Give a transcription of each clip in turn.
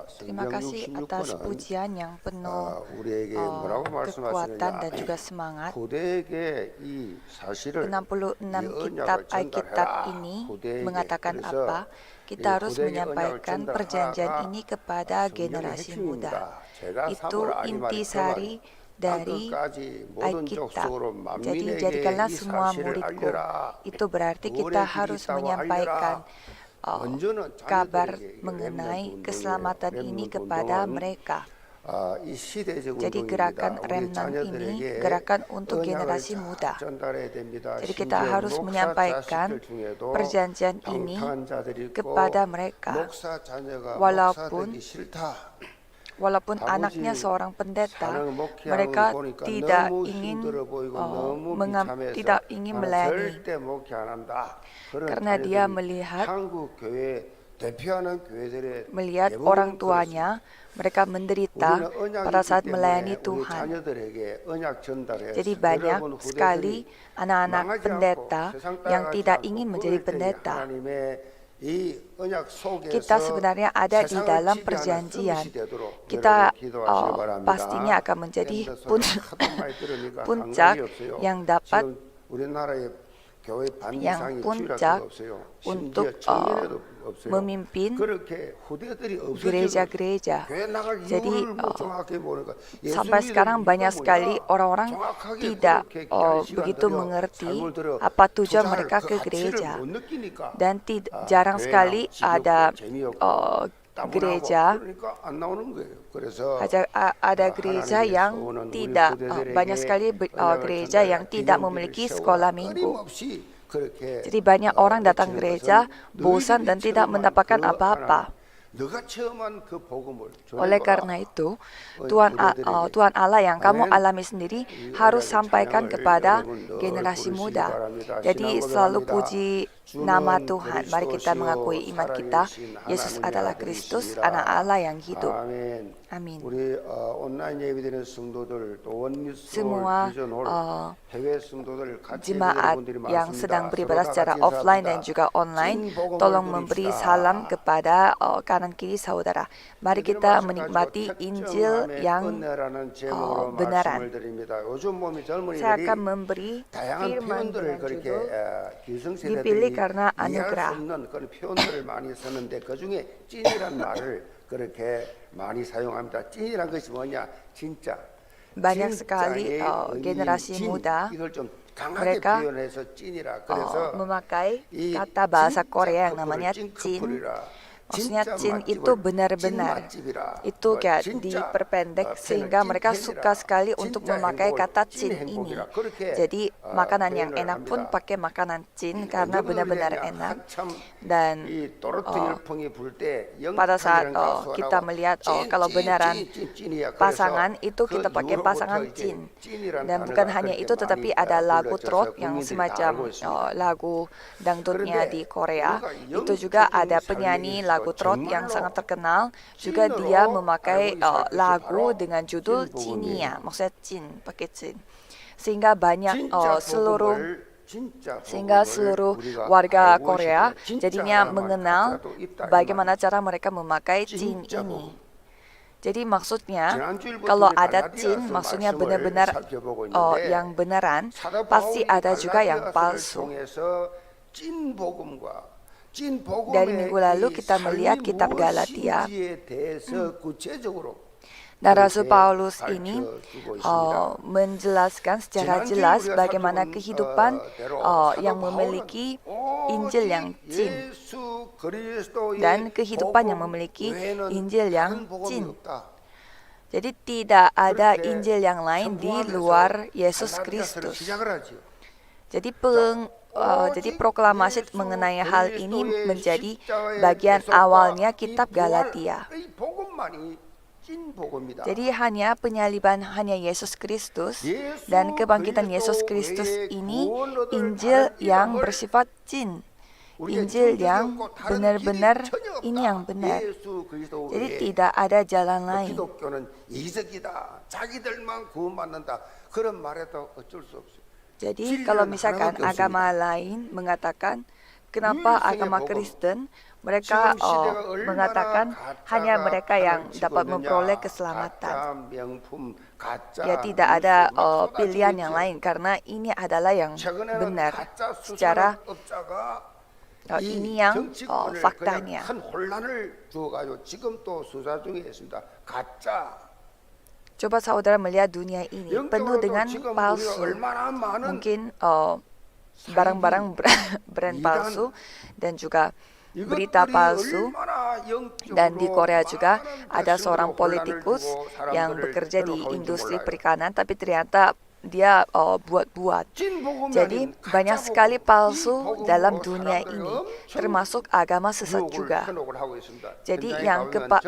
Terima kasih atas 1666권은 pujian yang penuh 우리에게 뭐라고 kekuatan 말씀하시느냐? dan juga semangat. 후대에게 이 사실을 66 이 kitab 언약을 Alkitab 전달해라. ini 후대에게. mengatakan 그래서 apa? 이 Kita harus 후대에게 언약을 menyampaikan perjanjian 전달하라가 ini kepada 성경의 generasi muda. 핵심입니다. 제가 Itu 3월 intisari dari 땅끝까지 모든 Alkitab. 족속으로 Jadi 만민에게 jadikanlah 이 semua 사실을 muridku. 알려라. Itu berarti 구원의 kita 길이 harus 있다고 menyampaikan 먼저는 kabar 자녀들에게 mengenai 렘넌트 keselamatan 운동이에요. ini 렘넌트 kepada 운동은 mereka. 이 시대적 Jadi 운동입니다. gerakan 우리 remnant ini 자녀들에게 gerakan untuk 언약을 generasi 잘 muda. 전달해야 됩니다. Jadi kita 심지어 harus 목사 menyampaikan 자식들 중에도 perjanjian ini 방탕한 자들이 있고 kepada mereka. 목사 자녀가 목사 Walaupun 되기 싫다. anaknya seorang pendeta, 사는 목회하는 mereka 거 보니까 tidak 너무 ingin 힘들어 보이고 너무 비참해서 tidak ingin 나는 melayani 절대 목회 안 한다. 그런 karena dia 자녀들이 melihat 한국 교회 대표하는 교회들의 대부분 orang 그렇습니다. tuanya mereka menderita pada saat melayani Tuhan. Jadi banyak sekali anak-anak pendeta yang tidak ingin menjadi pendeta. Kita sebenarnya ada di dalam perjanjian. Kita pastinya akan menjadi puncak yang dapat untuk memimpin gereja-gereja. Jadi sampai sekarang banyak sekali orang-orang tidak begitu mengerti apa tujuan mereka ke gereja, dan jarang sekali ada gereja yang tidak banyak sekali gereja yang tidak memiliki sekolah minggu. Jadi banyak orang datang gereja bosan dan tidak mendapatkan apa-apa. Oleh karena itu, Tuhan Allah yang kamu alami sendiri harus sampaikan kepada generasi muda. Jadi selalu puji nama Tuhan. Mari kita mengakui iman kita. Yesus adalah Kristus, Anak Allah yang hidup. Amin. Semua jemaat yang sedang beribadah secara offline dan juga online, tolong memberi salam kepada kanan kiri saudara. Mari kita menikmati Injil yang benaran. Saya akan memberi firman dengan judul dipilih karena anugerah. Banyak sekali generasi muda mereka memakai kata bahasa Korea yang namanya cin. Maksudnya cin itu benar-benar, itu kayak diperpendek sehingga mereka suka sekali untuk memakai kata cin ini. Jadi makanan yang enak pun pakai makanan cin karena benar-benar enak. Dan pada saat kita melihat kalau benaran pasangan itu kita pakai pasangan cin. Dan bukan hanya itu, tetapi ada lagu trot yang semacam lagu dangdutnya di Korea. Itu juga ada penyanyi lagu trot yang sangat terkenal, juga dia memakai lagu dengan judul Cinia, maksudnya cin, pakai cin, sehingga banyak seluruh warga Korea jadinya mengenal bagaimana cara mereka memakai cin ini. Jadi maksudnya kalau ada cin, maksudnya benar-benar yang beneran, pasti ada juga yang palsu. Dari minggu lalu kita melihat kitab Galatia, dan Rasul Paulus ini menjelaskan secara jelas bagaimana kehidupan yang memiliki Injil yang cin dan kehidupan yang memiliki Injil yang cin. Jadi tidak ada Injil yang lain di luar Yesus Kristus. Jadi proklamasi mengenai hal ini menjadi bagian awalnya kitab Galatia. Jadi hanya penyaliban hanya Yesus Kristus dan kebangkitan Yesus Kristus ini Injil yang bersifat cin. Injil yang benar-benar ini yang benar. Jadi tidak ada jalan lain. Jadi kalau misalkan agama lain mengatakan kenapa agama Kristen mereka mengatakan hanya mereka yang dapat memperoleh keselamatan. Ya, tidak ada pilihan yang lain karena ini adalah yang benar secara ini yang faktanya. Coba saudara melihat dunia ini penuh dengan palsu, mungkin barang-barang brand palsu dan juga berita palsu. Dan di Korea juga ada seorang politikus yang bekerja di industri perikanan, tapi ternyata dia buat-buat. Jadi banyak sekali palsu dalam dunia ini, termasuk agama sesat juga. Jadi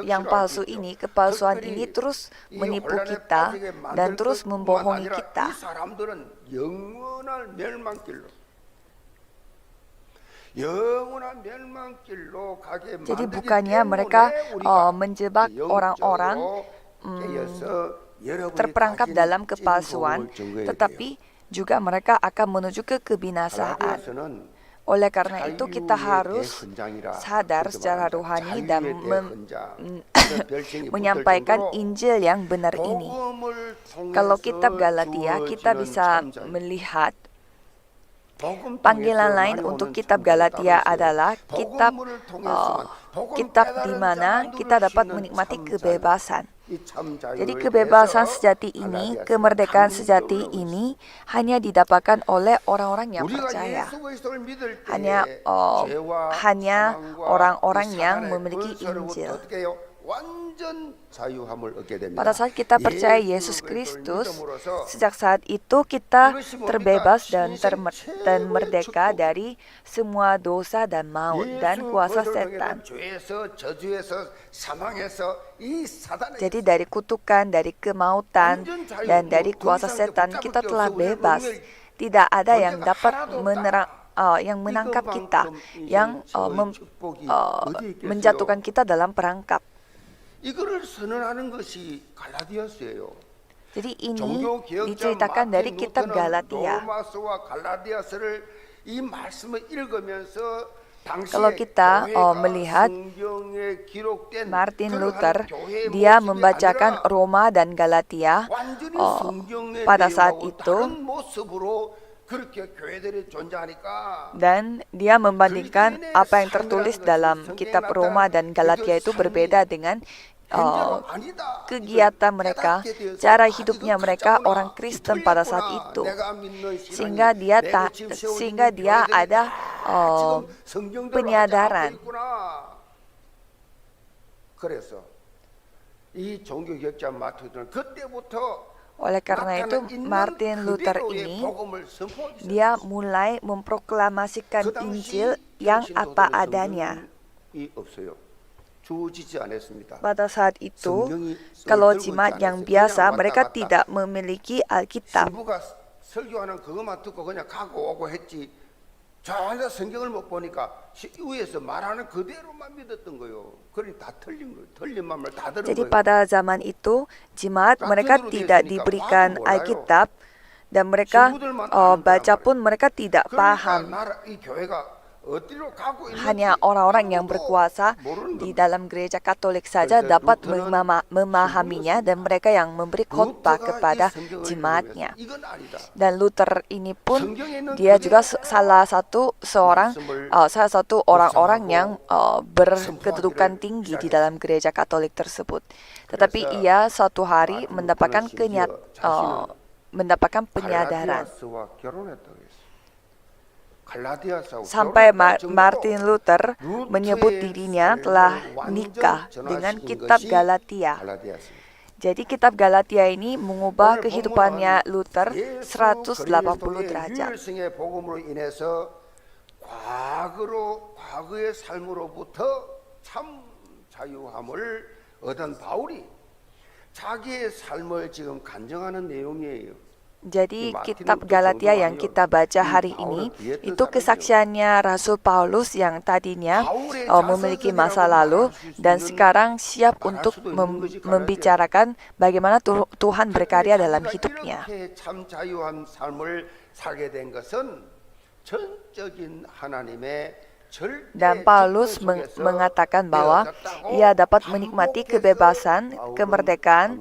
yang palsu ini, kepalsuan ini terus menipu kita dan terus membohongi kita. Jadi bukannya mereka menjebak orang-orang terperangkap dalam kepalsuan, tetapi juga mereka akan menuju ke kebinasaan. Oleh karena itu kita harus sadar secara rohani dan menyampaikan Injil yang benar ini. Kalau kitab Galatia, kita bisa melihat panggilan lain untuk kitab Galatia adalah kitab di mana kita dapat menikmati kebebasan. Jadi kebebasan sejati ini, kemerdekaan sejati ini hanya didapatkan oleh orang-orang yang percaya. Hanya orang-orang yang memiliki Injil. Pada saat kita percaya Yesus Kristus, sejak saat itu kita terbebas dan merdeka dari semua dosa dan maut dan kuasa setan. Jadi dari kutukan, dari kemautan, dan dari kuasa setan kita telah bebas. Tidak ada yang dapat yang menangkap kita, yang menjatuhkan kita dalam perangkap. Jadi ini diceritakan dari kitab Galatia. Kalau kita melihat Martin Luther, dia membacakan Roma dan Galatia pada saat itu, dan dia membandingkan apa yang tertulis dalam kitab Roma dan Galatia itu berbeda dengan kegiatan mereka, cara hidupnya mereka orang Kristen pada saat itu, sehingga dia ada penyadaran. Oleh karena itu Martin Luther ini dia mulai memproklamasikan Injil yang apa adanya. Pada saat itu, kalau jemaat yang biasa mereka tidak memiliki Alkitab. Jadi pada zaman itu jemaat mereka tidak diberikan Alkitab dan mereka baca pun mereka tidak paham. Hanya orang-orang yang berkuasa di dalam gereja Katolik saja dapat memahaminya dan mereka yang memberi khotbah kepada jemaatnya. Dan Luther ini pun dia juga salah satu orang-orang yang berkedudukan tinggi di dalam gereja Katolik tersebut. Tetapi ia suatu hari mendapatkan penyadaran. Sampai Martin Luther menyebut dirinya telah menikah dengan kitab Galatia. Jadi kitab Galatia ini mengubah kehidupannya Luther 180 derajat. Jadi kitab Galatia yang kita baca hari ini itu kesaksiannya Rasul Paulus yang tadinya memiliki masa lalu dan sekarang siap untuk membicarakan bagaimana Tuhan berkarya dalam hidupnya. Dan Paulus mengatakan bahwa ia dapat menikmati kebebasan, kemerdekaan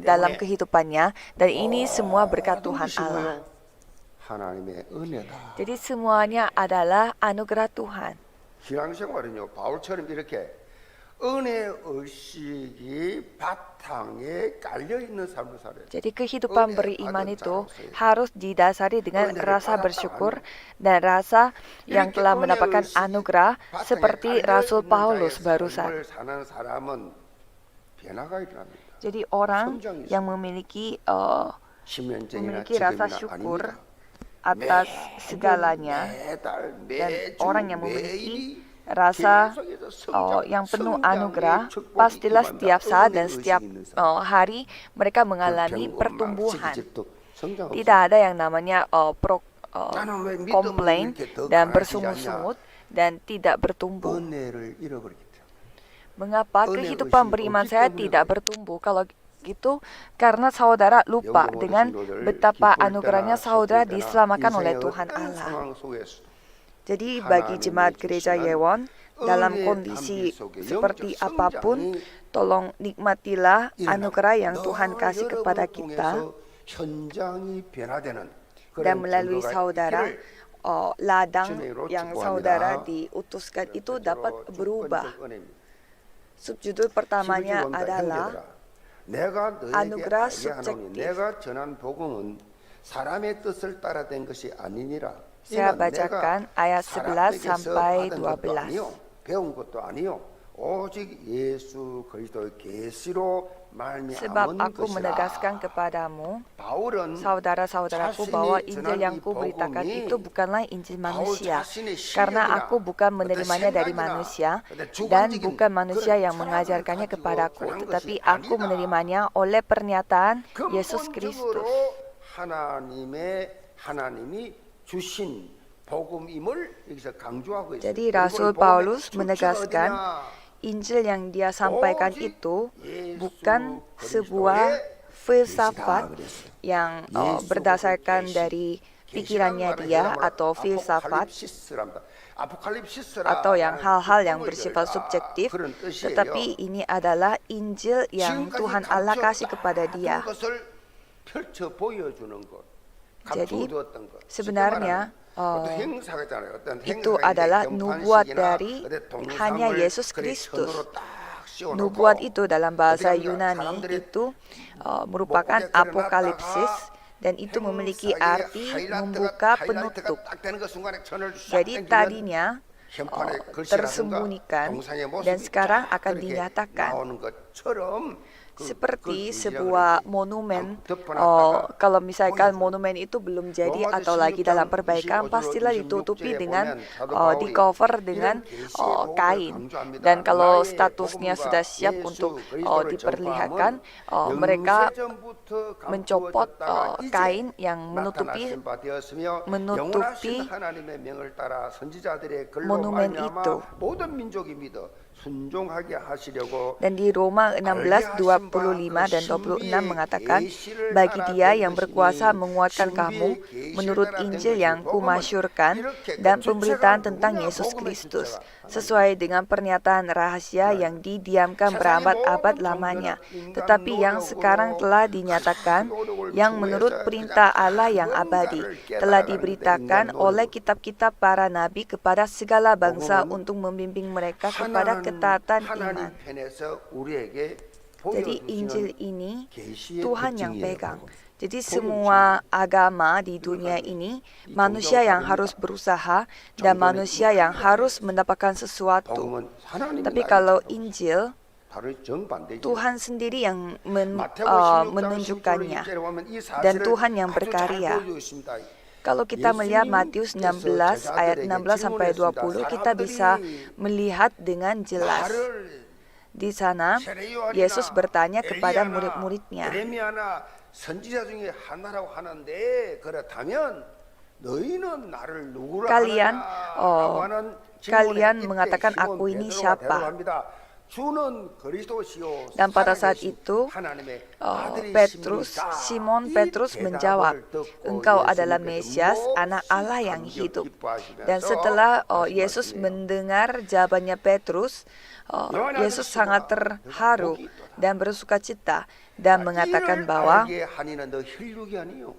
dalam kehidupannya, dan ini semua berkat Tuhan Allah. 하나님의 은혜다. Jadi semuanya adalah anugerah Tuhan. 신앙생활은요, 바울처럼 이렇게 은혜 의식이 바탕에 깔려 있는 삶을 살아요. Jadi kehidupan beriman itu harus didasari dengan rasa bersyukur dan rasa yang telah mendapatkan anugerah seperti Rasul Paulus barusan. 사는 사람은 변화가 일어납니다. Jadi orang yang memiliki rasa syukur atas segalanya dan orang yang memiliki rasa yang penuh anugerah, pastilah setiap saat dan setiap hari mereka mengalami pertumbuhan. Tidak ada yang namanya komplain dan bersungut-sungut dan tidak bertumbuh. Mengapa kehidupan beriman saya tidak bertumbuh? Kalau gitu, karena saudara lupa dengan betapa anugerahnya saudara diselamatkan oleh Tuhan Allah. Jadi bagi jemaat gereja Yewon, dalam kondisi seperti apapun, tolong nikmatilah anugerah yang Tuhan kasih kepada kita, dan melalui saudara, ladang yang saudara diutuskan itu dapat berubah. Subjudul pertamanya adalah anugerah subjektif. Saya bacakan ayat 11 sampai 12. Sebab aku menegaskan kepadamu, saudara-saudaraku, bahwa Injil yang kuberitakan itu bukanlah Injil manusia, karena aku bukan menerimanya dari manusia, dan bukan manusia yang mengajarkannya kepadaku, tetapi aku menerimanya oleh pernyataan Yesus Kristus. Jadi Rasul Paulus menegaskan Injil yang dia sampaikan itu bukan sebuah filsafat yang berdasarkan dari pikirannya dia atau filsafat atau yang hal-hal yang bersifat subjektif, tetapi ini adalah Injil yang Tuhan Allah kasih kepada dia. Jadi sebenarnya itu adalah nubuat dari hanya Yesus Kristus. Nubuat itu dalam bahasa Yunani itu merupakan apokalipsis, dan itu memiliki arti membuka penutup. Jadi tadinya tersembunyikan dan sekarang akan dinyatakan. Seperti sebuah monumen, kalau misalkan monumen itu belum jadi atau lagi dalam perbaikan, pastilah ditutupi dengan di cover dengan kain. Dan kalau statusnya sudah siap untuk diperlihatkan, mereka mencopot kain yang menutupi monumen itu. Dan di Roma 16:25 dan 26 mengatakan, bagi Dia yang berkuasa menguatkan kamu menurut Injil yang kumasyurkan dan pemberitaan tentang Yesus Kristus, sesuai dengan pernyataan rahasia yang didiamkan berabad-abad lamanya, tetapi yang sekarang telah dinyatakan, yang menurut perintah Allah yang abadi telah diberitakan oleh kitab-kitab para nabi kepada segala bangsa untuk membimbing mereka kepada ketaatan iman. Jadi Injil ini Tuhan yang pegang. Jadi semua agama di dunia ini manusia yang harus berusaha dan manusia yang harus mendapatkan sesuatu. Tapi kalau Injil, Tuhan sendiri yang menunjukkannya dan Tuhan yang berkarya. Kalau kita melihat Matius 16 ayat 16 sampai 20, kita bisa melihat dengan jelas. Di sana Yesus bertanya kepada murid-muridnya, kalian mengatakan aku ini siapa? 주는 그리스도시요 Dan pada saat 살아계신 itu, 하나님의 Petrus, 아들이십니다. Simon 이 Petrus 대답을 menjawab, 듣고 engkau adalah 예수님께서 Mesias, 몹시 anak Allah yang 감격 hidup. 기뻐하시면서 Dan setelah Yesus 말씀하시네요. mendengar jawabannya Petrus, Yesus sangat terharu dan bersukacita dan mengatakan bahwa 알게 하니는 너 혈육이 아니요.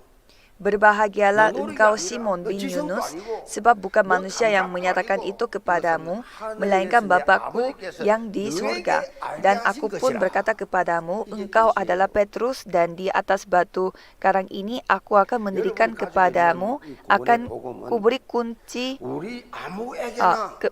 berbahagialah engkau Simon bin Yunus, sebab bukan manusia yang menyatakan itu kepadamu, melainkan Bapa-Ku yang di surga. Dan aku pun berkata kepadamu, engkau adalah Petrus, dan di atas batu karang ini aku akan mendirikan kepadamu, akan kuberi kunci, 우리 아무에게나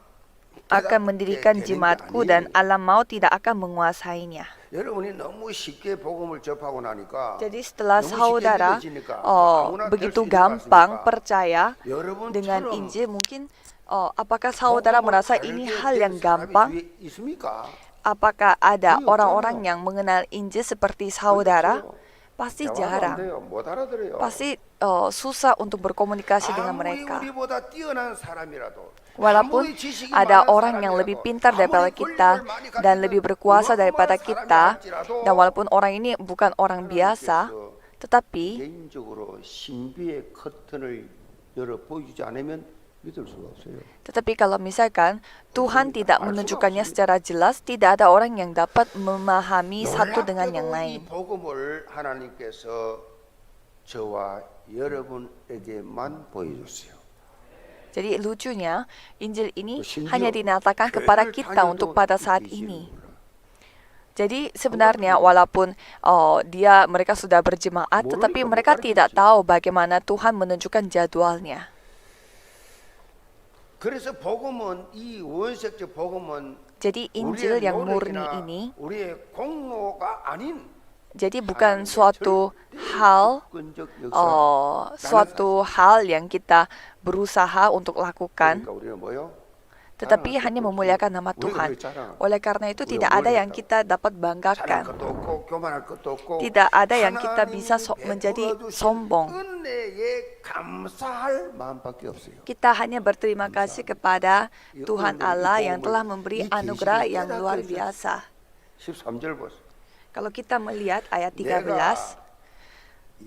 akan mendirikan jemaatku, dan alam maut tidak akan menguasainya. 여러분이 너무 쉽게 복음을 접하고 나니까 Jadi setelah 너무 쉽게 saudara 믿어지니까 아무나 될 begitu 수 있는 것 gampang 같습니까? percaya 여러분처럼 dengan Injil, mungkin apakah saudara merasa ini hal yang gampang? 있습니까? Apakah ada orang-orang yang mengenal Injil seperti saudara? Pasti 대화가 안 jarang. 돼요. 못 알아들어요. Pasti susah untuk berkomunikasi dengan 아무리 mereka. 우리보다 뛰어난 사람이라도 Walaupun 아무리 지식이 ada 많은 orang yang 사람이라도, lebih pintar daripada 아무리 kita 권력을 많이 dan 가진 lebih berkuasa daripada 어마어마한 kita, 사람이 dan walaupun orang ini bukan orang biasa, 하나님께서 tetapi 개인적으로 신비의 커튼을 열어 보여주지 않으면 믿을 수가 없어요. Tetapi kalau misalkan Tuhan tidak menunjukkannya secara jelas, tidak ada orang yang dapat memahami satu dengan yang 놀랍게도 이 lain. 복음을 하나님께서 저와 여러분에게만 보여줬어요. Jadi lucunya, Injil ini 심지어 hanya dinyatakan kepada 교회를 kita 다녀도 untuk pada saat 계시는 ini. 거라. Jadi sebenarnya walaupun mereka sudah berjemaat, tetapi mereka tidak tahu bagaimana Tuhan menunjukkan jadwalnya. 그래서 복음은 이 원색적 복음은 Jadi Injil 우리의 yang murni 노력이나 ini, 우리의 공로가 아닌 jadi bukan suatu hal 주권적 역사. suatu hal yang kita berusaha untuk lakukan, 그러니까 우리는 뭐요? tetapi hanya memuliakan nama Tuhan. Oleh karena itu tidak ada yang kita dapat 잘할 banggakan. 것도 없고 교만할 것도 없고 Tidak ada yang kita 하나님이 bisa menjadi 베풀어 주신 sombong. 은혜에 감사할 마음밖에 없어요. Kita hanya berterima kasih kepada Tuhan Allah yang telah memberi anugerah yang luar biasa. 13절 보세요. Kalau kita melihat ayat 13,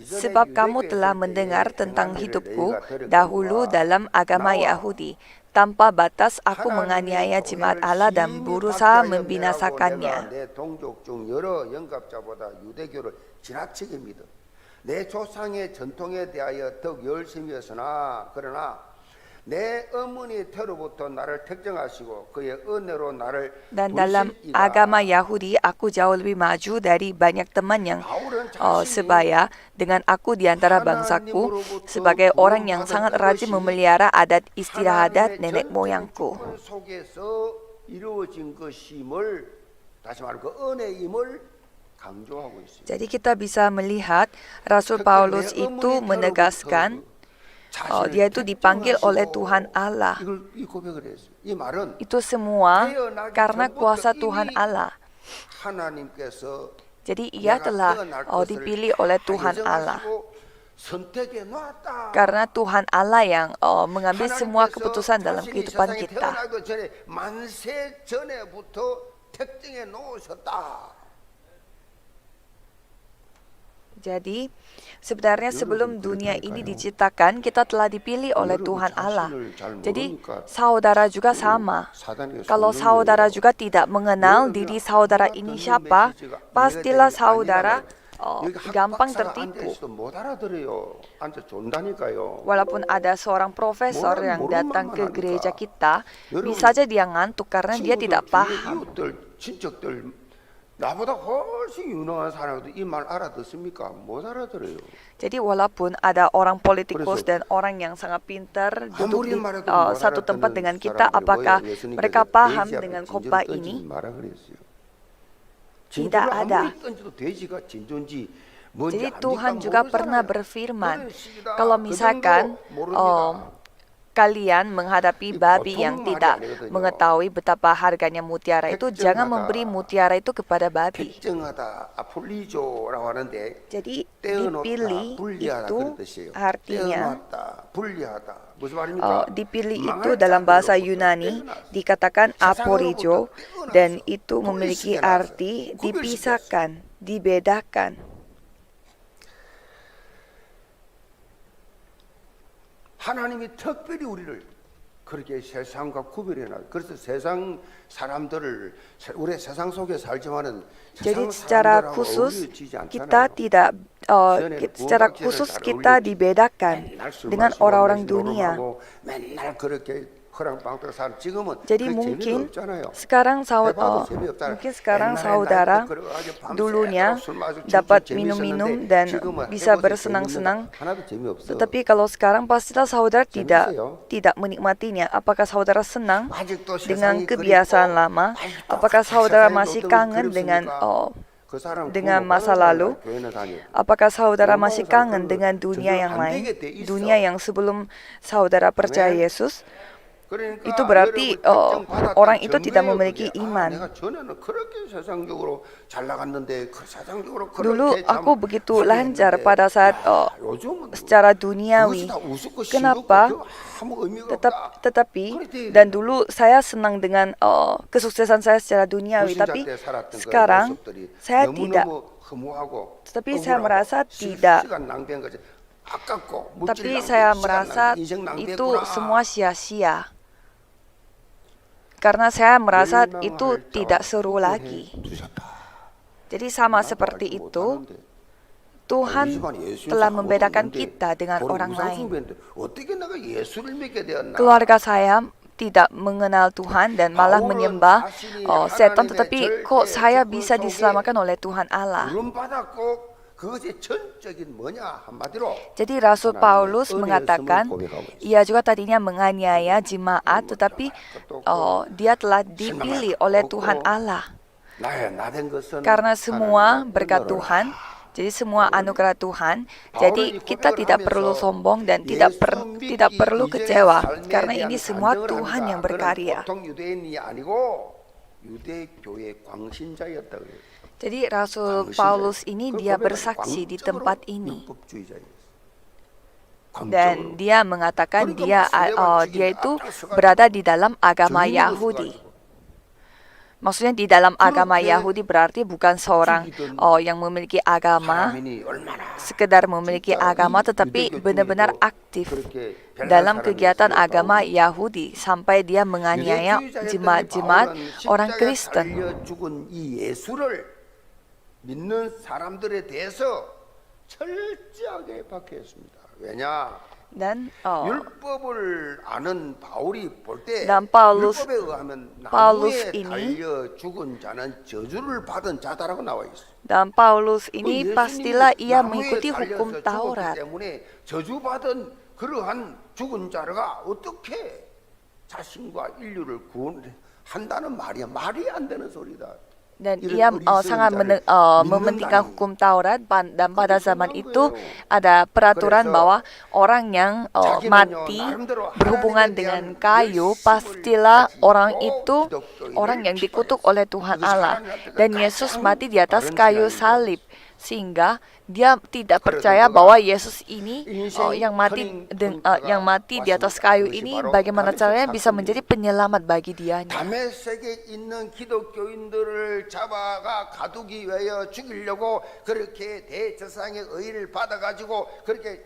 sebab kamu telah mendengar tentang hidupku dahulu dalam agama Yahudi. Tanpa batas aku menganiaya jemaat Allah dan berusaha membinasakannya. 내 동족 중 여러 영갑자보다 유대교를 지나치게 믿어. 내 조상의 전통에 대하여 더욱 열심이었으나 그러나 내 어머니 태로부터 나를 택정하시고 그의 은혜로 나를 Dan dalam agama Yahudi, aku jauh lebih maju dari banyak teman yang sebaya dengan aku di antara bangsaku, sebagai orang yang sangat rajin memelihara adat istiadat nenek moyangku. 속에서 이루어진 것임을 다시 말해 그 은혜임을 강조하고 있습니다. Jadi kita bisa melihat Rasul Paulus itu menegaskan dia itu dipanggil oleh Tuhan Allah. 이 고백을 했어요. 이 말은 Itu semua karena kuasa Tuhan Allah. 하나님께서 Jadi ia telah dipilih oleh Tuhan Allah. 선택해 놨다. Karena Tuhan Allah yang mengambil semua keputusan dalam kehidupan kita. 태어나기 전에 만세 전에부터 택정해 놓으셨다. Jadi sebenarnya sebelum dunia ini diciptakan, kita telah dipilih oleh Tuhan Allah. Jadi saudara juga sama. Kalau saudara juga tidak mengenal diri saudara ini siapa, pastilah saudara gampang tertipu. 못 알아들어요. 앉아 존다니까요. Walaupun ada seorang profesor yang datang ke gereja kita, bisa saja dia ngantuk karena dia tidak paham. 이웃들, 친척들 나보다 훨씬 유능한 사람도 이 말 알아듣습니까? 못 알아들어요. Jadi walaupun ada orang politikus dan orang yang sangat pintar duduk di satu tempat dengan kita, apakah mereka paham dengan khotbah ini? Tidak ada. Jadi Tuhan juga pernah berfirman, kalau misalkan kalian menghadapi babi yang 보통 말이 tidak 아니거든요. mengetahui betapa harganya mutiara itu, jangan 백정하다. memberi mutiara itu kepada babi. 백정하다, 아폴리조라고 하는데 Jadi 떼어놓다, dipilih 분리하다 itu 그런 뜻이에요. artinya 떼어놨다, 분리하다. 무슨 말입니까? dipilih 망할 itu dalam bahasa 자들로부터 Yunani 떼어놨어. dikatakan aporijo 세상으로부터 dan 떼어놨어. itu memiliki 분리시켜놨어. arti 구별시켰어. dipisahkan, dibedakan. 하나님이 특별히 우리를 그렇게 세상과 구별해놔. 그래서 세상 사람들을 우리 세상 속에 살지만은 Jadi 세상 secara 사람들하고 khusus 어울려지지 kita 않잖아요. tidak 전에는 secara 부엌지를 khusus 잘 kita 어울렸지. dibedakan 맨날 술 dengan 마시고 orang-orang 맨날 dunia. 노름하고 맨날 그렇게 허랑방탕 사는 지금은 Jadi 그 mungkin 재미가 없잖아요. sekarang 해봐도 재미없잖아요. mungkin sekarang 옛날에 saudara 나이트 그래가지고 밤새도록 dulunya 술 마시고 dapat 춤추고 minum-minum 재밌었는데 dan 지금은 bisa 해보세요. bersenang-senang. 재밌는데 하나도 재미없어. Tetapi kalau sekarang pastilah saudara 재밌어요. tidak menikmatinya. Apakah saudara senang 아직도 dengan 세상이 kebiasaan 그립고, lama? 아직도 Apakah saudara 세상이 masih 어떤 kangen dengan 그립습니까? 그 사람 dengan 부모가 masa lalu? 교회는 다니고. Apakah saudara Memang masih saya kangen kalau dengan dunia jujur yang lain? andai kata iso. Dunia yang sebelum saudara percaya Amen. Yesus? 그러니까 Itu berarti 여러분 백정받았던 orang itu tidak 정도예요, memiliki 그게. iman. 내가 전에는 그렇게 세상적으로 잘 나갔는데 그 세상적으로 Dulu 그렇게 참 aku begitu 하게 lancar 했는데, pada saat 야, 요즘은 secara 그것이 duniawi. 다 우습고 Kenapa? 싱겁고 아무 의미가 없다. Tetapi 그렇게 dan dulu saya senang dengan kesuksesan saya secara duniawi, 불신자 tapi 때 살았던 그 sekarang 모습들이 saya tidak. 너무너무 허무하고 Tetapi saya 억울하고 merasa tidak. 시간 낭비한 거지. 아깝고 물질 Tapi 낭비, saya 시간 merasa 낭비, 인생 낭비했구나. itu semua sia-sia. Karena saya merasa itu 멸망할 tidak 자와 seru 구분해 lagi. 두셨다. Jadi sama 나도 seperti 알지 itu, 못하는데. Tuhan 우리 집안 예수 telah 아무도 membedakan 없는데 kita dengan 우리 orang lain. 우상숭배인데 어떻게 내가 예수를 믿게 되었나? Keluarga saya tidak mengenal Tuhan dan malah menyembah setan, tetapi kok saya bisa diselamatkan oleh Tuhan Allah. 부름받았고 그것이 전적인 뭐냐 한마디로 Jadi Rasul Paulus mengatakan ia juga tadinya menganiaya jemaat, tetapi dia telah dipilih oleh Tuhan Allah. 나된 것은 Karena semua 하나님의 berkat 은혜로라. Tuhan, jadi semua anugerah Tuhan. Jadi kita tidak perlu sombong dan tidak perlu kecewa, karena ini semua Tuhan yang berkarya. 보통 유대인이 아니고 유대교의 광신자였다 그래요. Jadi Rasul Paulus ini dia bersaksi di tempat ini. Dan dia mengatakan dia itu berada di dalam agama Yahudi. Maksudnya di dalam agama Yahudi berarti bukan seorang yang memiliki agama, sekedar memiliki agama, tetapi benar-benar aktif dalam kegiatan agama Yahudi sampai dia menganiaya jemaat-jemaat orang Kristen. 믿는 사람들에 대해서 철저하게 박해했습니다. 왜냐? Dan 율법을 아는 바울이 볼 때 dan Paulus 율법에 의하면 Paulus 나무에 ini 달려 죽은 자는 저주를 받은 자다라고 나와 있어. dan Paulus ini 예수님이 pastilah ia 나무에 mengikuti 달려서 hukum 죽었기 Taurat. 때문에 저주받은 그러한 죽은 자가 어떻게 자신과 인류를 구원한다는 말이야. 말이 안 되는 소리다. Dan ia sangat mementingkan hukum Taurat, dan pada zaman itu ada peraturan bahwa orang yang mati berhubungan dengan kayu, pastilah orang itu orang yang dikutuk oleh Tuhan Allah. Dan Yesus mati di atas kayu salib, sehingga dia tidak percaya bahwa Yesus ini yang mati di atas kayu ini bagaimana caranya bisa menjadi penyelamat bagi dianya. 다메섹에 있는 기독교인들을 잡아가 가두기 위하여 죽이려고 그렇게 대제사장의 의를 받아가지고 그렇게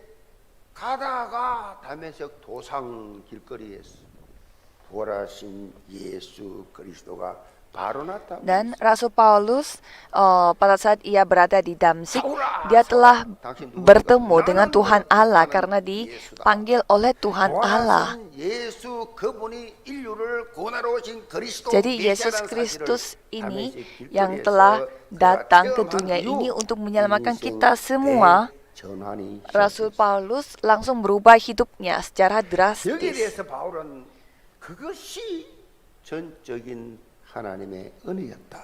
가다가 다메섹 도상 길거리에서 부활하신 예수 그리스도가 Dan Rasul Paulus pada saat ia berada di Damsyik, dia telah bertemu dengan Tuhan Allah karena dipanggil oleh Tuhan Allah. Jadi Yesus Kristus ini yang telah datang ke dunia ini untuk menyelamatkan kita semua. Rasul Paulus langsung berubah hidupnya secara drastis. 전적인 하나님의 은혜였다.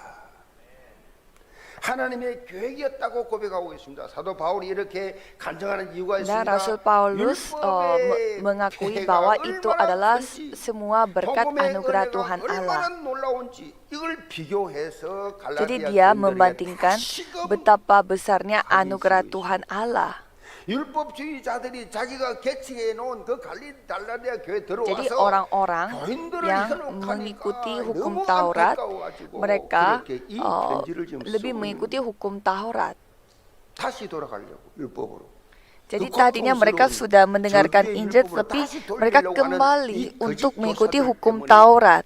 하나님의 계획이었다고 고백하고 있습니다. 사도 바울이 이렇게 간증하는 이유가 Dan 있습니다. Rasul Paulus 율법의 mengakui 계획이 bahwa itu 얼마나 adalah 큰지, semua berkat 복음의 anugerah 은혜가 Tuhan 얼마나 Allah. 놀라운지 이걸 비교해서 Jadi 갈라디아 dia 교인들에게 membandingkan 다시금 betapa besarnya 가진 anugerah 수가 Tuhan Allah. 율법주의자들이 자기가 개척해 놓은 그 갈라디아 교회 Jadi 들어와서 orang-orang 교인들을 yang 현혹하니까 mengikuti hukum 너무 Taurat, 안타까워가지고 mereka 그렇게 이 편지를 지금 lebih 쓰고 mengikuti 있는 hukum Taurat. 다시 돌아가려고 율법으로. Jadi 그 tadinya mereka 고통스러운 sudah mendengarkan 절기의 Injil, 율법으로 tapi 다시 mereka 돌리려고 하는 이 kembali 거짓 untuk mengikuti 교사들 hukum 때문에 Taurat.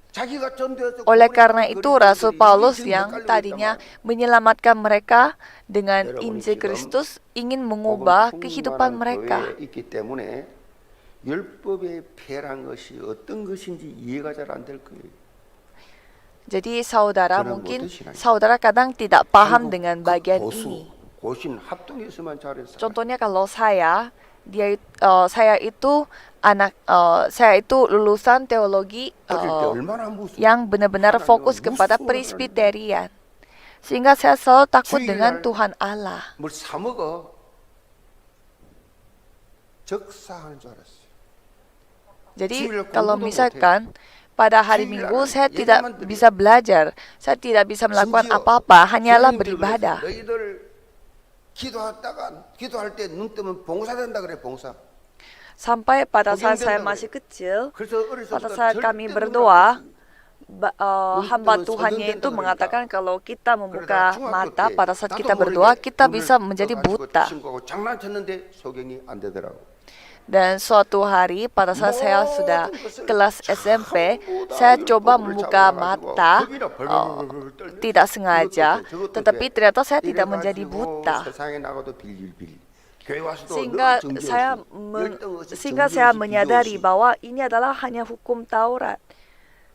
자기가 전도해서 Oleh 구원의 karena 그리스도인들이 itu Rasul Paulus 지금 yang 헷갈리고 tadinya 있단 menyelamatkan mereka dengan 여러분이 Injil 지금 Kristus ingin 말이에요. mengubah 복음 kehidupan 충만한 mereka. 교회에 있기 때문에 율법의 폐란 것이 어떤 것인지 이해가 잘 안 될 거예요. Jadi saudara 저는 mungkin 못하시나요? saudara kadang tidak paham 한국 dengan 그 bagian 보수, ini. 고신 합동에서만 잘했어요. Contohnya kalau saya saya itu lulusan teologi 어릴 때 얼마나 무서워. yang benar-benar fokus kepada Presbyterian. Sehingga saya selalu takut dengan Tuhan Allah. 뭘 사 먹어? 적사하는 줄 알았어요. Jadi 주일날 kalau 공부도 misalkan pada hari 주일날은 Minggu saya tidak 예배만 드려요. bisa belajar, saya tidak bisa melakukan 심지어 apa-apa, hanyalah 선생님들이 beribadah. 그랬어요. 너희들 기도할 때 눈 뜨면 봉사된다 그래, 봉사. Sampai pada saat saya Bagaimana? masih kecil, 그래서 어렸을 pada 때부터 saat 절대 kami 눈을 berdoa, 안 hamba 뜨면 Tuhannya 소경된다 itu 그러니까. mengatakan kalau kita membuka 그러다 중학교 mata 때 pada saat 나도 kita 모르게 berdoa, kita 눈을 bisa menjadi 떠가지고 buta. 친구하고 장난쳤는데 소경이 안 되더라고. Dan suatu hari pada saat saya sudah kelas SMP, saya coba membuka mata, tidak sengaja, tetapi ternyata saya tidak menjadi buta. 세상에 나가도 빌빌빌. 교회 와서도 Sehingga 늘 sehingga saya menyadari bahwa ini adalah hanya hukum Taurat.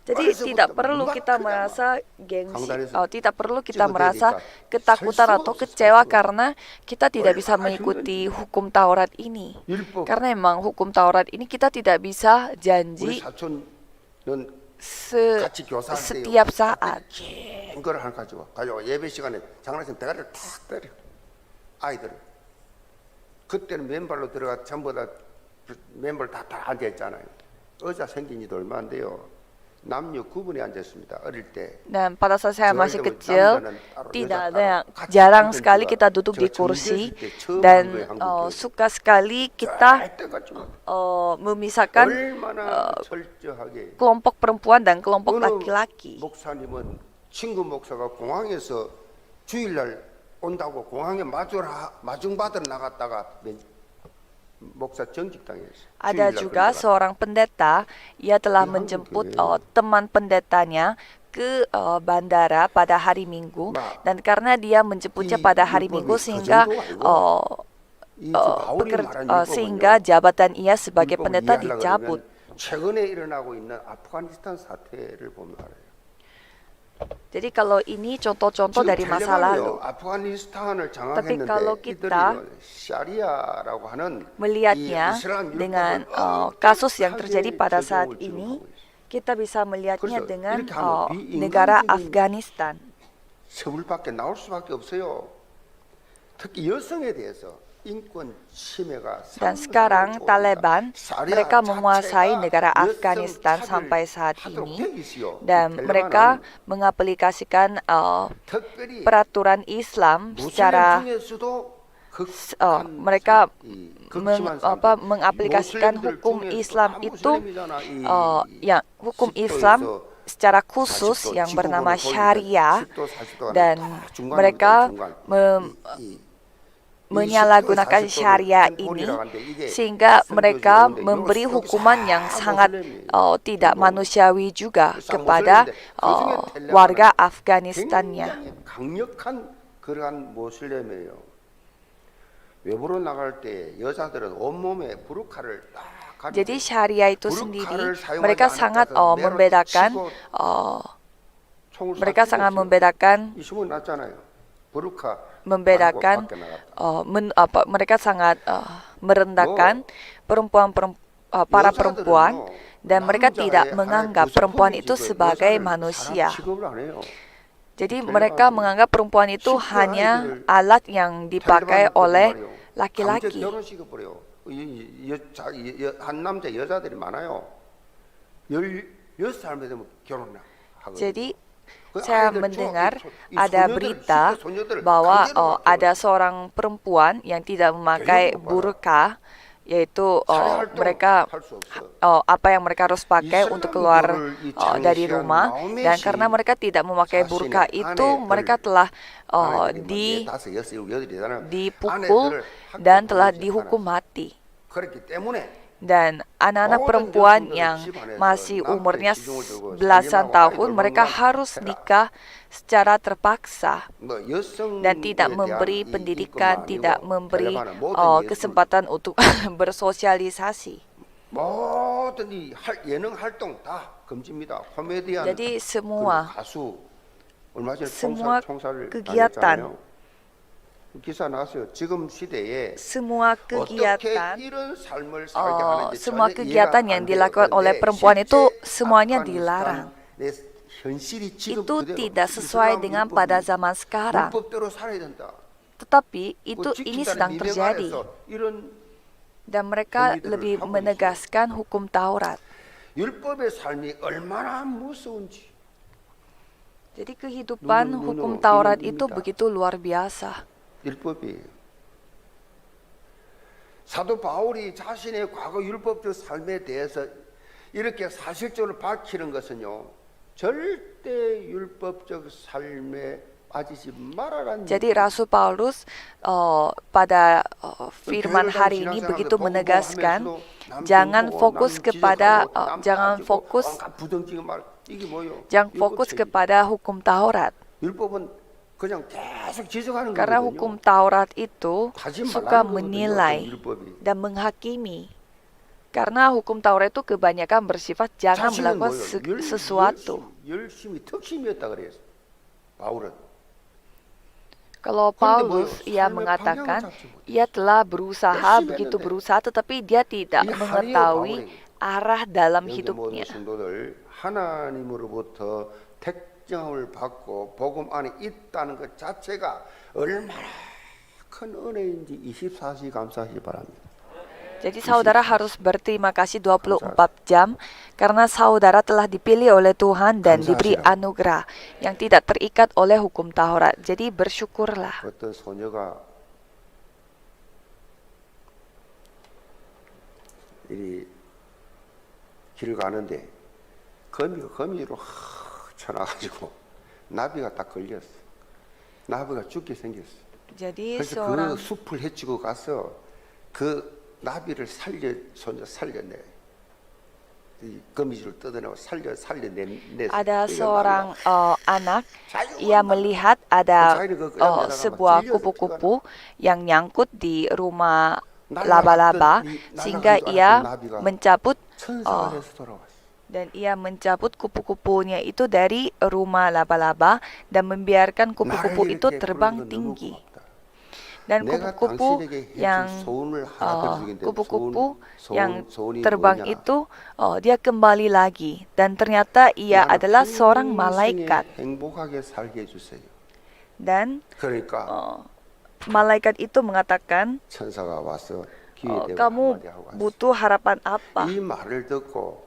Jadi tidak perlu kita merasa gengsi, tidak perlu kita merasa ketakutan atau kecewa karena kita tidak bisa mengikuti hukum Taurat ini. Karena memang hukum Taurat ini kita tidak bisa 우리 janji 사촌은 setiap saat. 이걸 하나 가지고 예배 시간에 장로님 대가리를 탁 때려 아이들을. 그때는 맨발로 들어가 전부 다 맨발 다 앉아 있잖아요. 의자 생긴 지도 얼마 안 돼요. 남녀 구분이 앉았습니다. 어릴 때. Dan pada saat saya masih kecil, tidak ada yang jarang sekali kita duduk di kursi dan suka sekali kita memisahkan kelompok perempuan dan kelompok laki-laki. 목사님은 친구 목사가 공항에서 주일날 온다고 공항에 마중받으러 나갔다가 목사 정직당했어요. Ada juga seorang pendeta, ia telah menjemput teman pendetanya ke bandara pada hari Minggu, dan karena dia menjemputnya pada hari Minggu sehingga jabatan ia sebagai pendeta dicabut. 최근에 일어나고 있는 아프가니스탄 사태를 보면 알아요. Jadi kalau ini contoh-contoh dari masa lalu. Tapi kalau kita melihatnya dengan kasus yang terjadi pada saat ini, kita bisa melihatnya dengan negara Afghanistan. 서울밖에 나올 수밖에 없어요. 특히 여성에 대해서. Dan sekarang Taliban, mereka menguasai negara Afghanistan sampai saat ini, dan mereka mengaplikasikan peraturan Islam secara mereka mengaplikasikan hukum Islam itu hukum Islam secara khusus yang bernama Syariah, dan mereka menyalahgunakan syariah ini sehingga mereka memberi hukuman yang sangat tidak manusiawi juga kepada warga Afghanistannya. Jadi syariah itu sendiri mereka sangat mereka sangat merendahkan para perempuan, dan mereka tidak menganggap perempuan itu sebagai manusia. Jadi mereka menganggap perempuan itu hanya alat yang dipakai oleh 강제 laki-laki. 결혼시켜버려. 한 남자 여자들이 많아요. 16살 되면 결혼을 하거든요. Jadi 그 saya 아이들 mendengar 이 ada 소녀들, berita 10대 소녀들을 bahwa 강제로 막 ada seorang perempuan yang tidak memakai 교육을 받아. burqa, yaitu 사회활동 mereka 할수 없어. apa yang mereka harus pakai untuk keluar dari rumah, dan karena mereka tidak memakai burqa itu mereka telah dipukul dan telah dihukum mati. 그렇기 때문에 Dan anak-anak perempuan yang masih umurnya belasan tahun, mereka harus nikah secara terpaksa dan tidak memberi pendidikan, tidak memberi kesempatan untuk bersosialisasi. 모든 이 예능 활동 다 금지입니다. 코미디언, Jadi semua 가수 얼마 전에 semua 총사를 kegiatan. 다녔잖아요. 기사 나왔어요. 지금 시대에 semua 어떻게 kegiatan 이런 삶을 살게 하는지 semua 전혀 kegiatan 이해가 yang 안 dilakukan 되는데 oleh perempuan itu 실제 semuanya 아프가니스탄 dilarang. 내 현실이 지금 Itu 그대로 tidak sesuai 이슬람 dengan 율법이 pada zaman sekarang. 율법대로 살아야 된다. Tetapi 그 ini 지키자는 sedang 미명 terjadi 아래서 이런 dan mereka 권리들을 lebih 하고 menegaskan hukum Taurat. 율법의 삶이 얼마나 무서운지. Jadi kehidupan Nunu, hukum nunu, Taurat ini itu minta. begitu luar biasa. 율법이에요. 사도 바울이 자신의 과거 율법적 삶에 대해서 이렇게 사실적으로 밝히는 것은요, 절대 율법적 삶에 빠지지 말아라는. Jadi Rasul Paulus pada firman hari ini begitu menegaskan jangan fokus kepada jangan fokus kepada hukum Taurat. 율법은 그냥 계속 지적하는 Karena 거거든요. hukum Taurat itu 하지 suka 말라는 거거든요, menilai 그 율법이. dan menghakimi. Karena hukum Taurat itu kebanyakan bersifat jangan 자신은 melakukan 뭐예요? sesuatu. 열심히 특심이었다 그래요. 바울은. Kalau 그런데 Paulus 뭐예요? ia 삶의 mengatakan 방향을 잡지 못했어요. ia telah berusaha 열심히 begitu 했는데 berusaha tetapi dia tidak 이 mengetahui 하리오 arah dalam 여기 모든 hidupnya. 성도들 하나님으로부터 택정을 받고 복음 안에 있다는 것 자체가 얼마나 큰 은혜인지 24시 감사하시 바랍니다. Jadi saudara harus berterima kasih 24 jam karena saudara telah dipilih oleh Tuhan dan diberi anugerah yang tidak terikat oleh hukum Taurat. Jadi bersyukurlah. 어떤 소녀가 이 길을 가는데 거미로 쳐나가지고 나비가 딱 걸렸어. 나비가 죽게 생겼어. Jadi 그래서 seorang 그 숲을 헤치고 가서 그 나비를 살려내. 이 거미줄을 뜯어내고 살려내. ada seorang anak, ia melihat ada sebuah kupu-kupu yang nyangkut di rumah laba-laba sehingga ia mencabut 천사가 돼서 돌아왔어. dan ia mencabut kupu-kupunya itu dari rumah laba-laba dan membiarkan kupu-kupu itu terbang tinggi. Dan kupu-kupu yang terbang itu dia kembali lagi dan ternyata ia adalah seorang malaikat. Dan malaikat itu mengatakan, kamu butuh harapan apa? 이 말을 듣고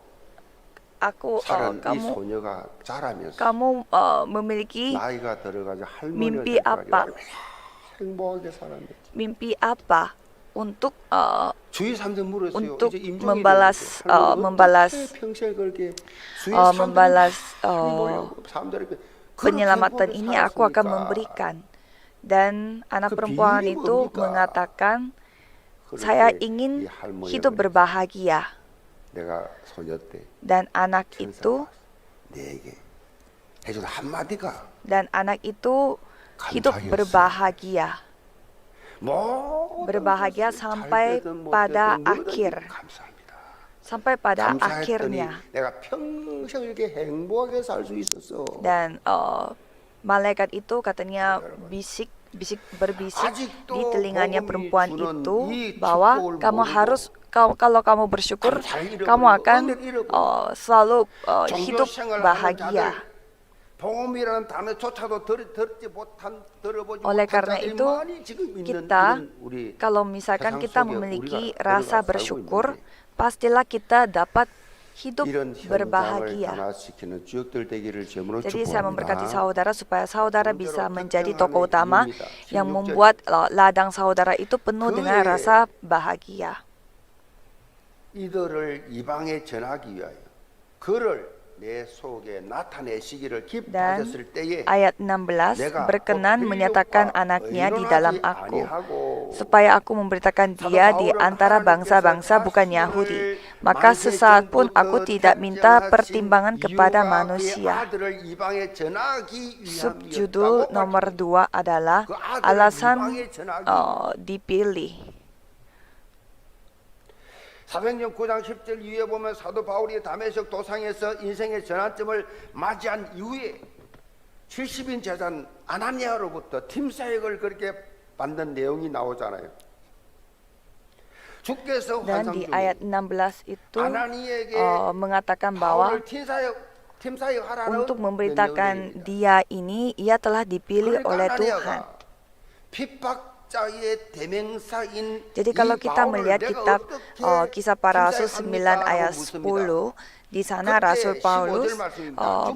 자란 이 소녀가 자라면서 kamu memiliki 나이가 들어가서 mimpi apa? 행복하게 살았는데. Mimpi apa untuk 주위 사람들 물었어요. untuk 이제 임종이 membalas penyelamatan ini aku akan memberikan. Dan anak perempuan itu mengatakan, saya ingin hidup berbahagia. 내가 소녀 때 Dan anak itu 내게 해준 한마디가 hidup berbahagia. Berbahagia sampai pada akhir. Sampai pada akhirnya. 내가 평생 이렇게 행복하게 살 수 있었어. Dan malaikat itu katanya berbisik di telinganya perempuan itu bahwa kamu harus, kalau kamu bersyukur, kamu akan selalu hidup bahagia. 복음이라는 단어조차도 들어보지 Oleh 못한 karena 자들이 itu, 많이 지금 있는 kita 이런 우리 kalau misalkan 세상 kita 속에 memiliki 우리가 rasa 살고 bersyukur, 있는데 pastilah kita dapat hidup 이런 현장을 berbahagia. 변화시키는 주역들 되기를 제물로 Jadi saya memberkati 축복합니다. saudara supaya saudara bisa menjadi tokoh utama 특정함의 yang 16절. membuat ladang saudara itu penuh dengan 그의 rasa bahagia. 이들을 이방에 전하기 위하여 그를 내 속에 나타내시기를 Dan 기뻐하셨을 때에 ayat 16 berkenan menyatakan anaknya di dalam aku, supaya aku memberitakan dia di antara bangsa-bangsa bukan Yahudi. Maka sesaat pun aku tidak minta pertimbangan kepada manusia. Subjudul nomor 2 adalah alasan dipilih. 사도행전 9장 10절 이후에 보면 사도 바울이 다메섹 도상에서 인생의 전환점을 맞이한 이후에 70인 제자는 아나니아로부터 팀 사역을 그렇게 받는 내용이 나오잖아요. 주께서 Dan 환상 di 중에 ayat 16 itu 아나니에게 mengatakan bahwa 바울을 팀 사역하라는 untuk memberitakan dia ini, ia telah dipilih oleh Tuhan. Jadi kalau kita melihat kitab Kisah Para Rasul 9 ayat 10, di sana Rasul Paulus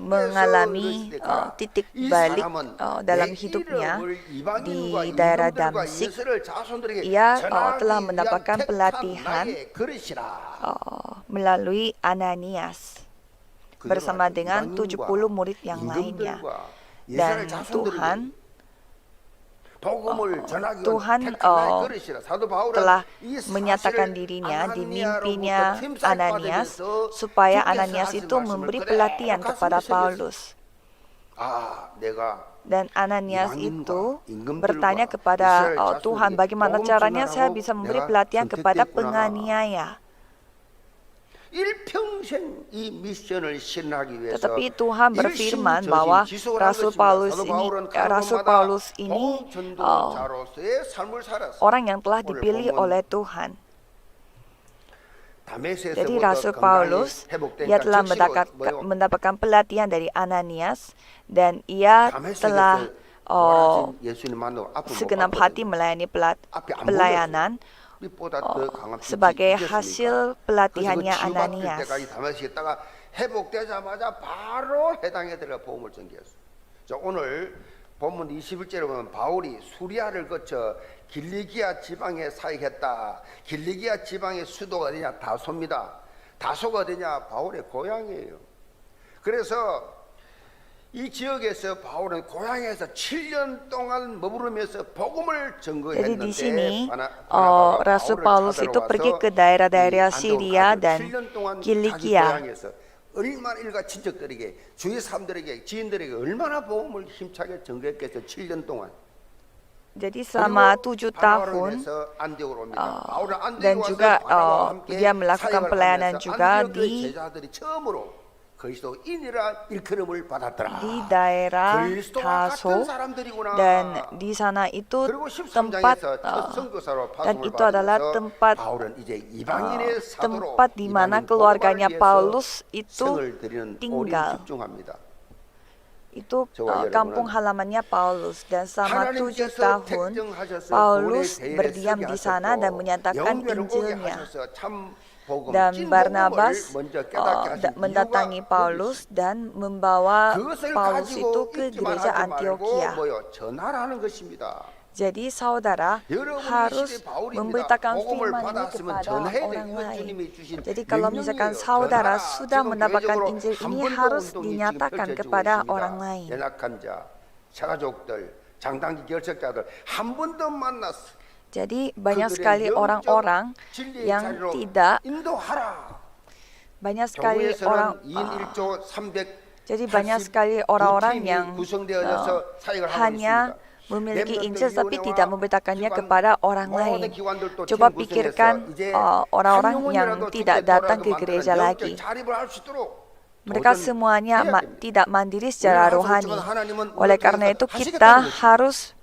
mengalami titik balik dalam hidupnya di daerah Damsyik. Ia telah mendapatkan pelatihan melalui Ananias bersama dengan 70 murid yang lainnya. Dan Tuhan telah menyatakan dirinya di mimpinya Ananias supaya Ananias itu memberi pelatihan kepada Paulus. Dan Ananias itu bertanya kepada Tuhan, bagaimana caranya saya bisa memberi pelatihan kepada penganiaya. Tetapi Tuhan berfirman bahwa Rasul Paulus ini orang yang telah dipilih oleh Tuhan. Jadi Rasul Paulus, ia telah mendapatkan pelatihan dari Ananias dan ia telah segenap hati melayani pelayanan sebagai hasil pelatihannya Ananias. 오늘 본문 21절에 보면 바울이 수리아를 거쳐 길리기아 지방에 사역했다. 길리기아 지방의 수도가 어디냐? 다소입니다. 다소가 어디냐? 바울의 고향이에요. 그래서 이 지역에서 바울은 고향에서 7년 동안 머무르면서 복음을 Jadi di 증거했는데 sini Rasul Paulus itu pergi ke daerah-daerah Syria dan Kilikia. 얼마나 일가 친척들에게 주위 사람들에게 지인들에게 얼마나 복음을 힘차게 증거했겠어 7년 동안. Jadi selama 7 tahun dan juga dia melakukan pelayanan juga di daerah Taso, dan di sana itu tempat dan itu adalah tempat di mana keluarganya Paulus itu tinggal. Itu kampung halamannya Paulus, dan selama 7 tahun Paulus berdiam di sana dan menyatakan Injilnya. Dan Barnabas mendatangi Paulus dan membawa Paulus itu ke gereja Antioquia. Jadi saudara harus memberitakan firman ini kepada orang lain. Jadi kalau misalkan saudara sudah mendapatkan Injil ini, harus dinyatakan kepada orang lain. Jadi banyak sekali orang-orang yang tidak orang-orang yang hanya memiliki Injil tapi tidak memberitakannya kepada orang lain. Coba pikirkan orang-orang yang tidak datang ke gereja lagi. Mereka semuanya tidak mandiri secara rohani. Oleh karena itu kita harus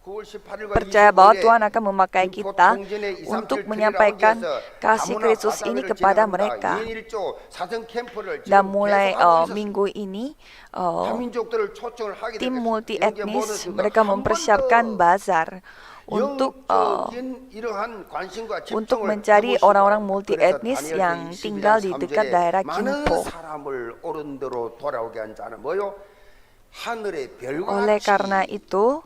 9월 18일과 percaya bahwa 25일에 Tuhan akan memakai kita 통진의 2, 3, untuk 7, menyampaikan 7일에 kasih 다문화 Kristus ini 바다회를 kepada 진행합니다. mereka. 예일조 사전 캠프를 Dan 지금 mulai 계속하고 있었습니다. minggu ini 다민족들을 초청을 하게 tim 되겠습니다. multi 여기에 모든 etnis 순간 mereka 한 번 mempersiapkan 더 bazar untuk 영적인 이러한 관심과 untuk 집중을 mencari 해보시고 orang-orang multi 그래서 etnis 다니엘 yang 22장 tinggal di 3절에 dekat daerah 많은 Kimpo. 사람을 옳은 대로 돌아오게 한 자는 뭐요? 하늘의 별과 Oleh 같이 karena itu,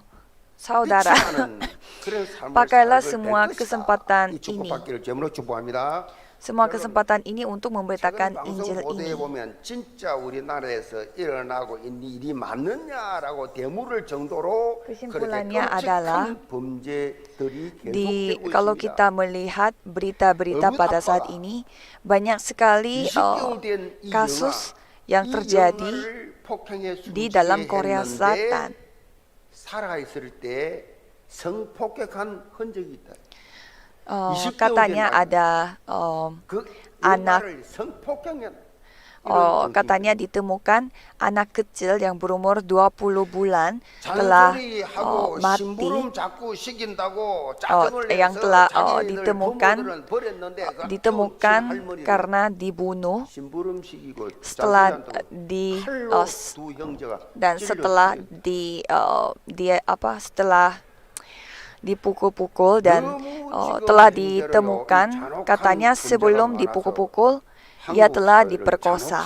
saudara, 빛이 나는 그런 삶을 pakailah 살게 될 semua 것이다. kesempatan 이 ini. 축복받기를 제물로 축복합니다. semua kesempatan ini untuk 최근 memberitakan 방송 Injil 보도에 ini. 보면 진짜 우리나라에서 일어나고 있는 일이 맞느냐라고 대물을 정도로 그렇게 Kesimpulannya adalah 끔찍한 범죄들이 계속되고 Kalau 있습니다. kita melihat berita-berita pada saat ini, banyak sekali 20개월 된 이 kasus 영아, yang 이 terjadi 영아를 폭행에 di dalam Korea 순직했는데 Selatan. 살아있을 때 성폭행한 흔적이 있다. Katanya ada 그 anak 영아를 성폭행한 katanya ditemukan anak kecil yang berumur 20 bulan telah 잔소리하고 mati, 심부름 자꾸 시킨다고 yang 짜증을 telah 내서 자기들 ditemukan 부모들은 버렸는데 그 ditemukan 할머니는 karena dibunuh 심부름 시키고 setelah 짜증난다고 칼로 두 형제가 dan setelah setelah dipukul-pukul dan telah ditemukan katanya sebelum dipukul-pukul ia telah diperkosa.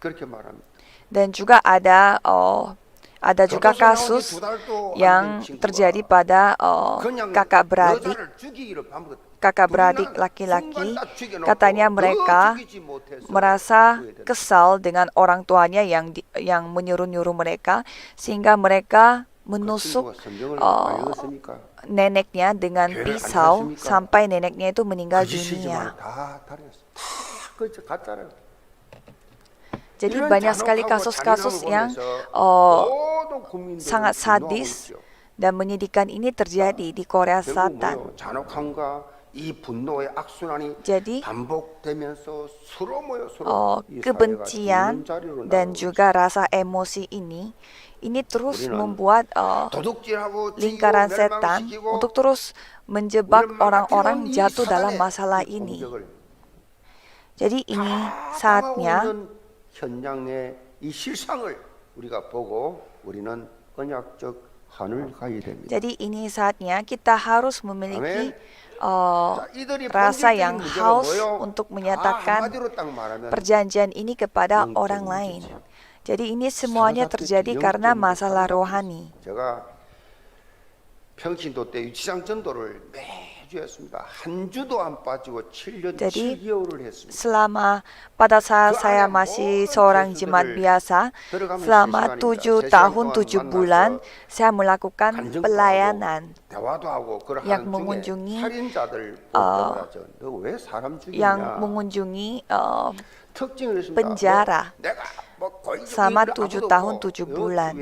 그렇게 말합니다. Dan juga ada juga kasus yang terjadi pada kakak beradik laki-laki. Katanya mereka merasa kesal dengan orang tuanya yang menyuruh-nyuruh mereka sehingga mereka menusuk neneknya dengan pisau sampai neneknya itu meninggal dunia. Jadi banyak sekali kasus-kasus yang sangat sadis dan menyedihkan ini terjadi di Korea Selatan. Jadi kebencian dan juga rasa emosi ini terus membuat lingkaran setan untuk terus menjebak orang-orang jatuh dalam masalah ini. Jadi ini saatnya 현장의 이 실상을 우리가 보고 우리는 언약적 한을 가야 됩니다. Jadi ini saatnya kita harus memiliki rasa yang haus untuk menyatakan perjanjian ini kepada orang lain. Jadi ini semuanya terjadi karena masalah rohani. 제가 평신도 때 유치장 전도를 매주 했습니다. 한 주도 안 빠지고 7년 7개월을 했습니다. Selama pada saat saya masih seorang jemaat biasa, selama 7 tahun 7 bulan saya melakukan pelayanan yang mengunjungi penjara selama 7 tahun 7 bulan.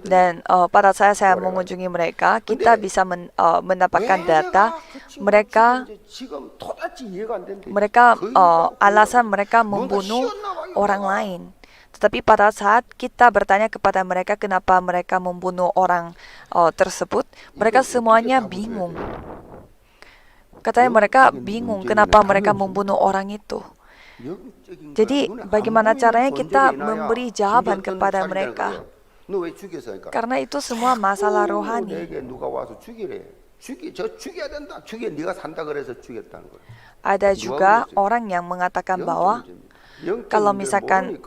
Dan pada saat saya mengunjungi mereka, kita bisa mendapatkan data mereka alasan mereka membunuh orang lain. Tetapi pada saat kita bertanya kepada mereka kenapa mereka membunuh orang tersebut, mereka semuanya bingung. Katanya mereka bingung kenapa mereka membunuh orang itu. Jadi bagaimana caranya kita memberi jawaban kepada mereka? Karena itu semua masalah rohani. Ada juga orang yang mengatakan bahwa kalau misalkan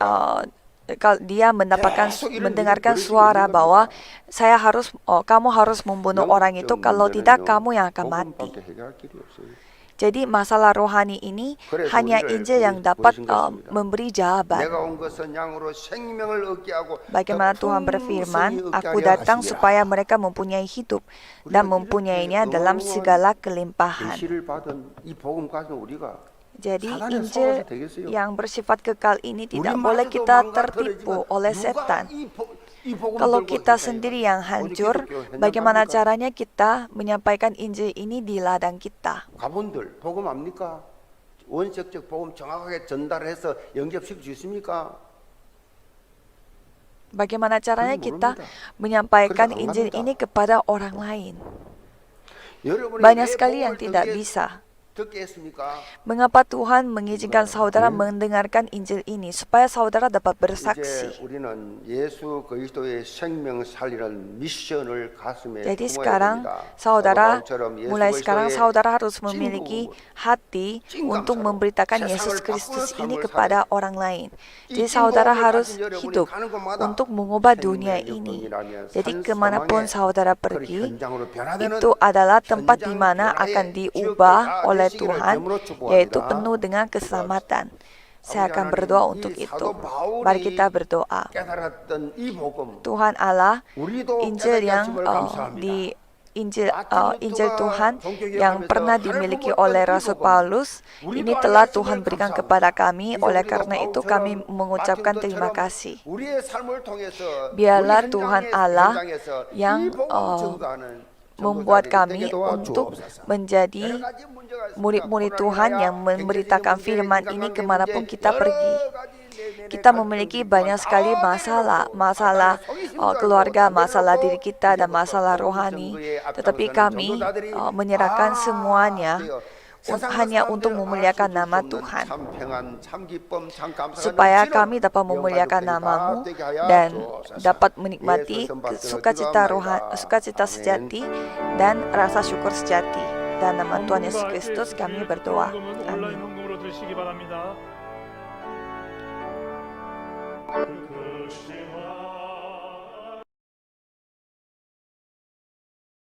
kalau dia mendengarkan suara bahwa kamu harus membunuh orang itu, kalau tidak kamu yang akan mati. Jadi masalah rohani ini hanya Injil yang dapat memberi jawaban. Bagaimana Tuhan berfirman, Aku datang supaya mereka mempunyai hidup dan mempunyainya dalam segala kelimpahan. Jadi Injil yang bersifat kekal ini tidak boleh kita tertipu oleh setan. Kalau kita sendiri yang hancur, bagaimana caranya kita menyampaikan Injil ini di ladang kita? 가분들 복음 압니까? 원색적 복음 정확하게 전달해서 영접시킬 수 있습니까? Bagaimana caranya 그걸 kita 모릅니다. menyampaikan 그래서 안 Injil 갑니다. ini kepada orang lain? 여러분이 Banyak 왜 sekali yang 복음을 tidak bisa. 듣게 했습니까? Mengapa Tuhan mengizinkan saudara mendengarkan Injil ini? Supaya saudara dapat 이제 bersaksi. 우리는 예수 그리스도의 생명 살리는 미션을 가슴에 Jadi 품어야 sekarang 됩니다. saudara, 바울처럼 예수 mulai sekarang 그리스도의 saudara harus memiliki hati 찐감사로 untuk memberitakan 세상을 Yesus 바꾸는 Kristus ini 삶을 kepada 살아야 orang lain. 이 Jadi saudara 찐복음을 harus 가진 여러분이 hidup 가는 곳마다 untuk mengubah dunia 생명의 ini. 여건이라면 Jadi 산 kemanapun 사망의 saudara 그 pergi, 현장으로 변화되는 itu adalah tempat di 현장 mana 변화의 akan 기억이 diubah 다 oleh 되시기를 Tuhan, 점으로 yaitu 축복합니다. penuh dengan keselamatan. Saya akan 아버지 berdoa 하나님, untuk 이 itu. 사도 바울이 Mari kita berdoa. 깨달았던 이 복음 Tuhan Allah, 우리도 Injil 깨닫게 yang 하심을 감사합니다. di Injil 마틴 Injil 루터가 Tuhan 종교개혁하면서 yang pernah dimiliki oleh Rasul Paulus, ini telah Tuhan berikan kepada kami. Oleh karena itu kami mengucapkan terima kasih. Biarlah Tuhan Allah yang membuat kami untuk menjadi murid-murid Tuhan yang memberitakan firman ini kemanapun kita pergi. Kita memiliki banyak sekali masalah keluarga, masalah diri kita, dan masalah rohani. Tetapi kami menyerahkan semuanya hanya untuk memuliakan nama Tuhan, supaya kami dapat memuliakan nama-Mu dan dapat menikmati sukacita sejati dan rasa syukur sejati. Dan nama Tuhan Yesus Kristus kami berdoa. Amin. 헌금으로 드시기 바랍니다.